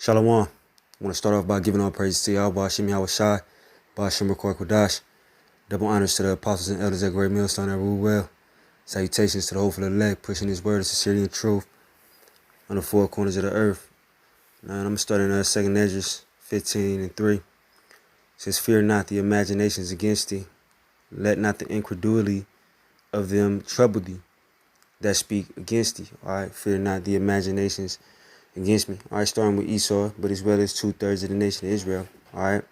Shalom. I want to start off by giving all praise to Yahweh, Shemi Hawashai, Ba'ashem Rekor Kodash. Double honors to the apostles and elders at Great Millstone that rule well. Salutations to the hopeful elect, pushing his word of sincerity and truth on the four corners of the earth. Now, I'm starting 2nd Esdras 15:3. It says, "Fear not the imaginations against thee. Let not the incredulity of them trouble thee that speak against thee." All right, fear not the imaginations against me. All right, starting with Esau, but as well as 2/3 of the nation of Israel. All right.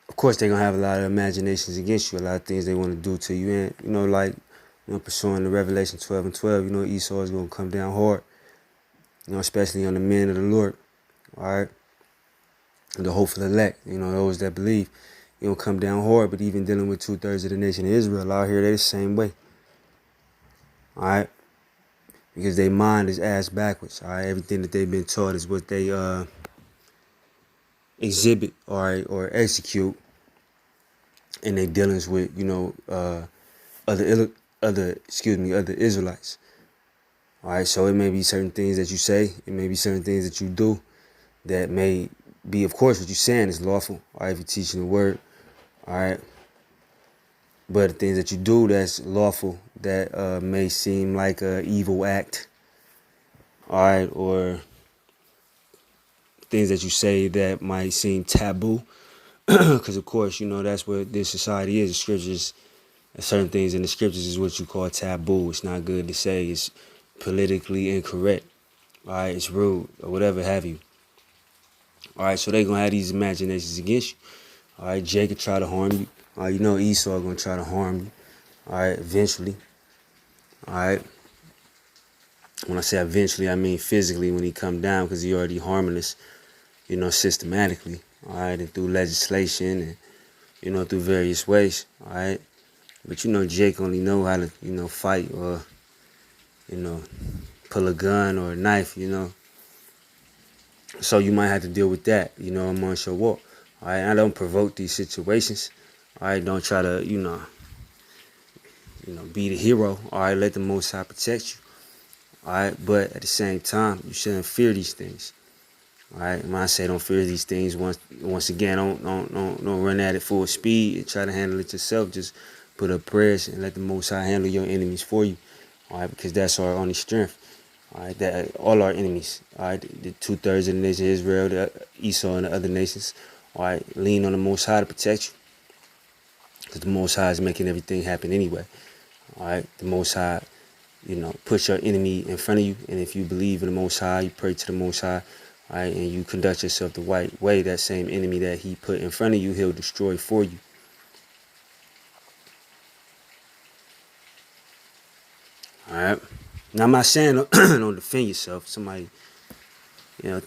Of course, they're going to have a lot of imaginations against you, a lot of things they want to do to you. And, like, pursuing the Revelation 12:12, Esau is going to come down hard, especially on the men of the Lord. All right. The hopeful elect, those that believe. Come down hard, but even dealing with 2/3 of the nation of Israel out here, they're the same way. All right. Because their mind is ass backwards. All right. Everything that they've been taught is what they exhibit or execute in their dealings with other Israelites. All right, so it may be certain things that you say, it may be certain things that you do that may be, of course, what you're saying is lawful. All right, if you're teaching the word. All right, but the things that you do that's lawful that may seem like an evil act. All right, or things that you say that might seem taboo, because of course, that's what this society is. The scriptures, certain things in the scriptures is what you call taboo. It's not good to say. It's politically incorrect. All right, it's rude or whatever have you. All right, so they're gonna have these imaginations against you. All right, Jacob try to harm you. All right, Esau gonna try to harm you. All right, eventually. All right. When I say eventually, I mean physically when he come down, because he already harming us, systematically. All right, and through legislation and through various ways. All right, but Jake only know how to fight or pull a gun or a knife. So you might have to deal with that. Amongst your walk. All right, I don't provoke these situations. All right, don't try to be the hero. All right, let the Most High protect you. All right, but at the same time, you shouldn't fear these things. All right, when I say don't fear these things, once again, don't run at it full speed and try to handle it yourself. Just put up prayers and let the Most High handle your enemies for you. All right, because that's our only strength. All right, that all our enemies. All right, the 2/3 of the nation of Israel, the Esau and the other nations. All right, lean on the Most High to protect you, because the Most High is making everything happen anyway. All right, the Most High. Put your enemy in front of you, and if you believe in the Most High, you pray to the Most High, all right, and you conduct yourself the right way, that same enemy that he put in front of you, he'll destroy for you. All right. Now, I'm not saying don't defend yourself. Somebody,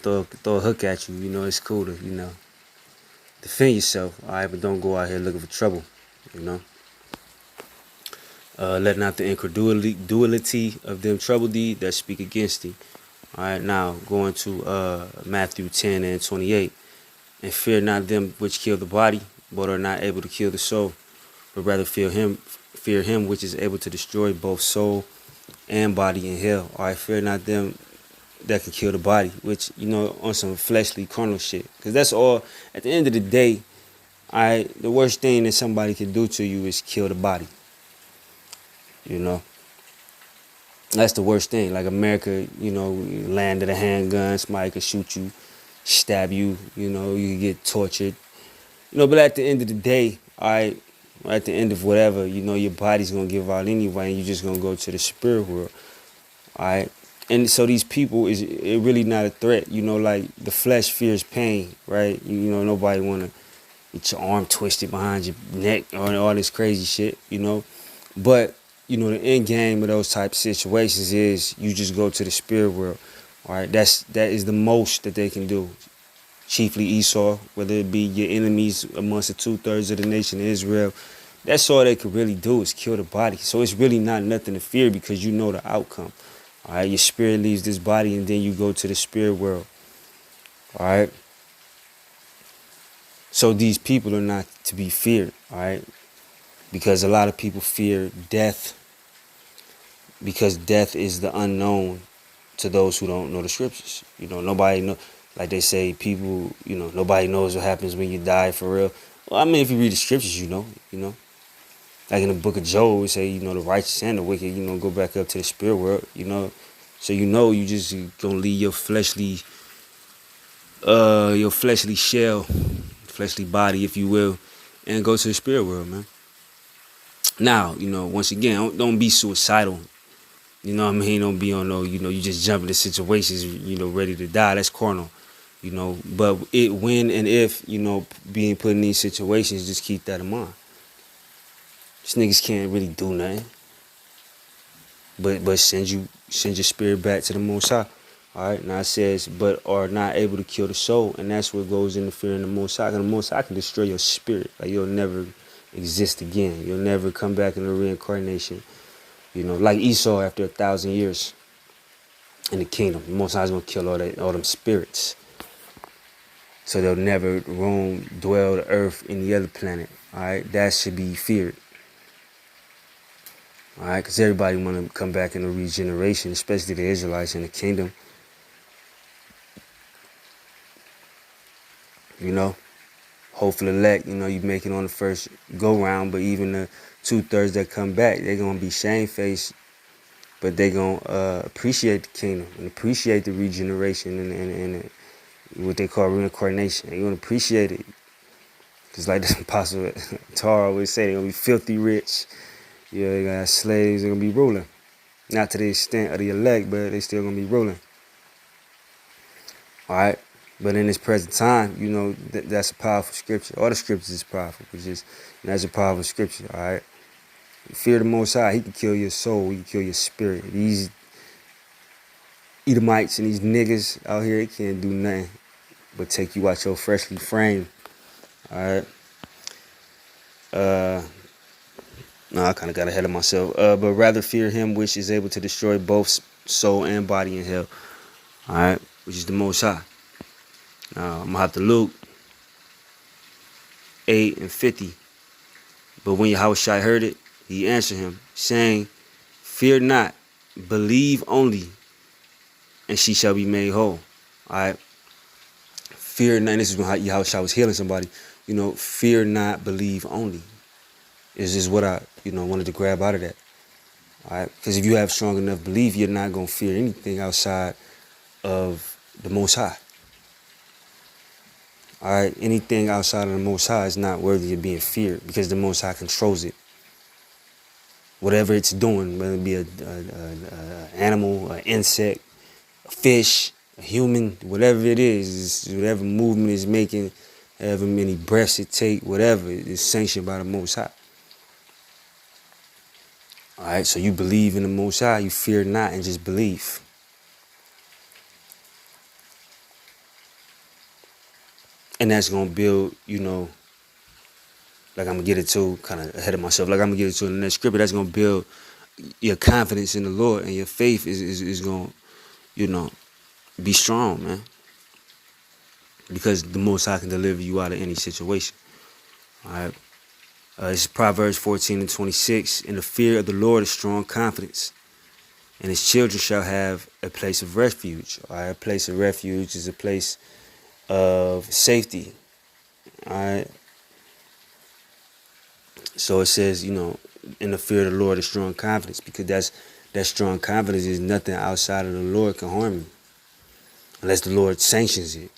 throw a hook at you. It's cool to, defend yourself. All right, but don't go out here looking for trouble. Let not the incredulity of them trouble thee that speak against thee. All right, now going to Matthew 10:28. "And fear not them which kill the body, but are not able to kill the soul, but rather fear him which is able to destroy both soul and body in hell." All right, fear not them that can kill the body, which, on some fleshly, carnal shit. Because that's all, at the end of the day, the worst thing that somebody can do to you is kill the body. That's the worst thing. Like America, land of the handgun, somebody could shoot you, stab you, you could get tortured. But at the end of the day, at the end of whatever, your body's going to give out anyway, and you're just going to go to the spirit world. All right. And so these people, it really not a threat. Like the flesh fears pain, right? Nobody want to get your arm twisted behind your neck or all this crazy shit, But the end game of those type of situations is you just go to the spirit world. All right, that is the most that they can do. Chiefly Esau, whether it be your enemies amongst the 2/3 of the nation of Israel, that's all they could really do is kill the body. So it's really not nothing to fear, because you know the outcome. All right, your spirit leaves this body and then you go to the spirit world. All right. So these people are not to be feared. All right, because a lot of people fear death, because death is the unknown, to those who don't know the scriptures. Nobody know, like they say, people, nobody knows what happens when you die for real. Well, I mean, if you read the scriptures, like in the book of Job, it say, the righteous and the wicked, go back up to the spirit world, So you just gonna leave your fleshly shell, fleshly body, if you will, and go to the spirit world, man. Now, once again, don't be suicidal. You know what I mean? Don't be on no, you just jump into situations, ready to die. That's carnal. But when and if, being put in these situations, just keep that in mind. These niggas can't really do nothing. But send your spirit back to the Most High. All right. Now it says, but are not able to kill the soul, and that's what goes into fearing the Most High. Because the Most High can destroy your spirit. Like you'll never exist again. You'll never come back in the reincarnation. Like Esau after 1,000 years in the kingdom. The Most High is gonna kill all them spirits, so they'll never dwell the earth in the other planet. All right. That should be feared. All right, because everybody want to come back in the regeneration, especially the Israelites in the kingdom. Hopefully elect, you make it on the first go round, but even the 2/3 that come back, they're going to be shamefaced, but they're going to appreciate the kingdom and appreciate the regeneration and what they call reincarnation. They're going to appreciate it. Because like the Apostle Tara always say, they're going to be filthy rich. They got slaves, they're going to be ruling. Not to the extent of the elect, but they still going to be ruling. All right. But in this present time, that's a powerful scripture. All the scriptures is powerful. That's a powerful scripture. All right. Fear the Most High. He can kill your soul. He can kill your spirit. These Edomites and these niggas out here, they can't do nothing but take you out your freshly frame. All right. No, I kind of got ahead of myself. But rather fear him which is able to destroy both soul and body in hell. All right. Which is the Most High. Now, I'm going to have to Luke 8:50. But when Yahushua heard it, he answered him, saying, fear not, believe only, and she shall be made whole. All right. Fear not. And this is when Yahushua was healing somebody. Fear not, believe only. Is just what I, wanted to grab out of that. All right. Because if you have strong enough belief, you're not going to fear anything outside of the Most High. All right, anything outside of the Most High is not worthy of being feared because the Most High controls it. Whatever it's doing, whether it be an animal, an insect, a fish, a human, whatever it is, whatever movement it's making, however many breaths it take, whatever, is sanctioned by the Most High. All right, so you believe in the Most High, you fear not, and just believe. And that's going to build, like I'm going to get into, kind of ahead of myself, like I'm going to get into in the next scripture, that's going to build your confidence in the Lord, and your faith is going to, be strong, man. Because the Most High can deliver you out of any situation. All right. This is Proverbs 14:26. In the fear of the Lord is strong confidence, and his children shall have a place of refuge. All right. A place of refuge is a place of safety. All right. So it says, in the fear of the Lord is strong confidence, because that strong confidence is nothing outside of the Lord can harm you, unless the Lord sanctions it,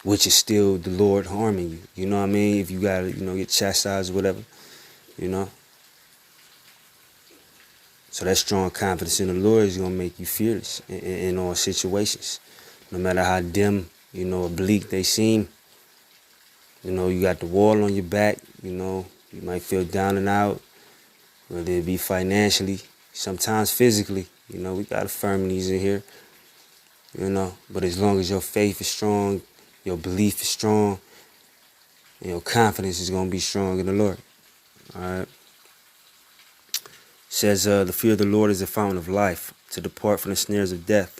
which is still the Lord harming you. You know what I mean? If you gotta, get chastised or whatever, So that strong confidence in the Lord is gonna make you fearless in all situations, no matter how dim, or bleak they seem. You got the wall on your back. You might feel down and out, whether it be financially, sometimes physically. We got infirmities in here. But as long as your faith is strong, your belief is strong, and your confidence is going to be strong in the Lord. All right. It says, the fear of the Lord is a fountain of life, to depart from the snares of death.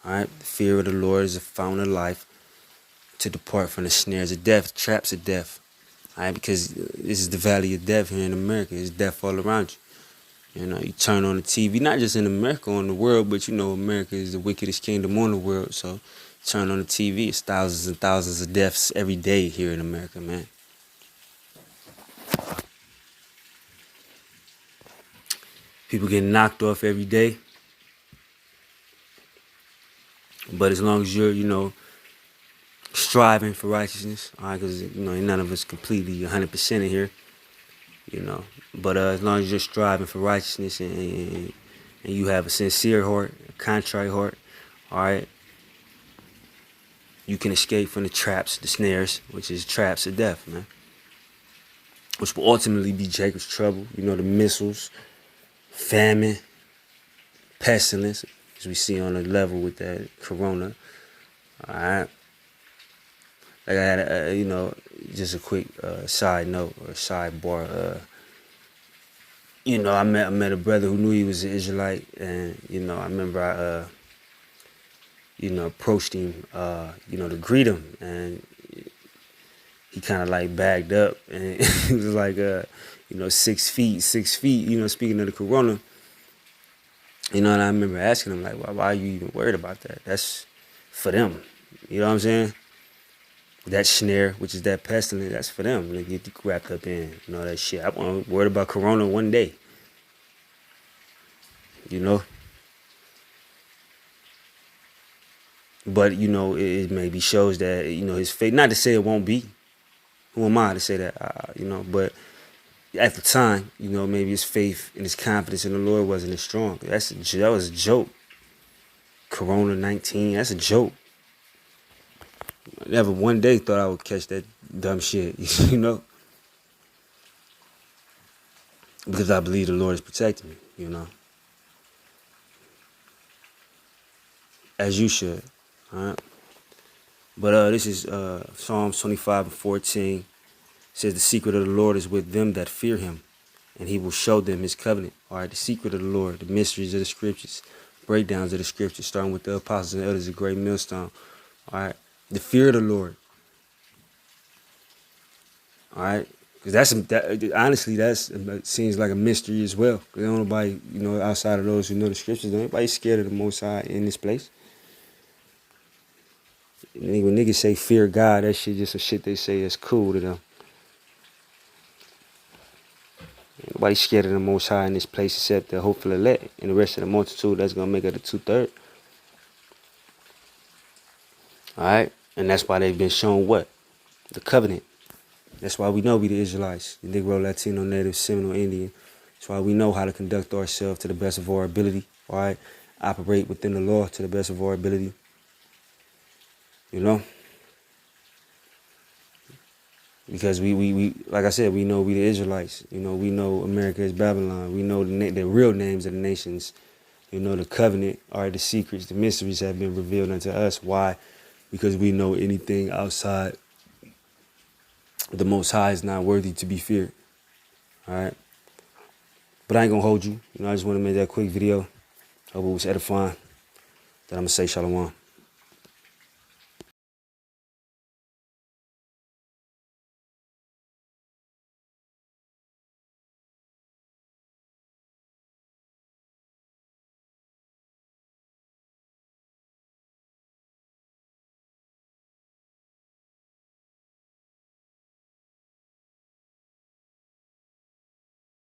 All right. The fear of the Lord is a fountain of life, to depart from the snares of death, traps of death. All right. Because this is the valley of death here in America. There's death all around you. You know, you turn on the TV, not just in America, on the world, but you know, America is the wickedest kingdom on the world. So, turn on the TV, it's thousands and thousands of deaths every day here in America, man. People getting knocked off every day. But as long as you're, you know, striving for righteousness, all right, because, you know, none of us completely 100% in here, you know. But as long as you're striving for righteousness and you have a sincere heart, a contrite heart, all right, you can escape from the traps, the snares, which is traps of death, man. Which will ultimately be Jacob's trouble, you know, the missiles, famine, pestilence, as we see on the level with that corona, all right. Like I had, you know, just a quick side note or sidebar. You know, I met a brother who knew he was an Israelite, and you know, I remember I, you know, approached him, you know, to greet him, and he kind of like bagged up, and he was like, you know, 6 feet, you know, speaking of the corona. You know, and I remember asking him like, why are you even worried about that? That's for them. You know what I'm saying? That snare, which is that pestilence, that's for them. They get wrapped up in, you know, that shit. I wasn't worried about corona one day. You know? But, you know, it maybe shows that, you know, his faith, not to say it won't be. Who am I to say that, you know? But at the time, you know, maybe his faith and his confidence in the Lord wasn't as strong. That was a joke. Corona 19, that's a joke. I never one day thought I would catch that dumb shit, you know? Because I believe the Lord is protecting me, you know? As you should, all right? But this is Psalms 25:14. It says, the secret of the Lord is with them that fear him, and he will show them his covenant. All right, the secret of the Lord, the mysteries of the scriptures, breakdowns of the scriptures, starting with the apostles and elders, a great millstone. All right, the fear of the Lord. All right, because honestly, it seems like a mystery as well. Because nobody, you know, outside of those who know the scriptures, nobody's scared of the Most High in this place. When niggas say fear God, that shit just some shit they say is cool to them. Nobody's scared of the Most High in this place except the hopeful elect and the rest of the multitude that's going to make it a 2/3. All right? And that's why they've been shown what? The covenant. That's why we know we the Israelites, the Negro, Latino, Native, Seminole, Indian. That's why we know how to conduct ourselves to the best of our ability. All right? Operate within the law to the best of our ability. You know? Because we like I said, we know we the Israelites. You know, we know America is Babylon. We know the real names of the nations. You know, the covenant, all right, the secrets, the mysteries have been revealed unto us. Why? Because we know anything outside the Most High is not worthy to be feared. All right? But I ain't going to hold you. You know, I just want to make that quick video. Hope it was edifying. Then I'm going to say shalom.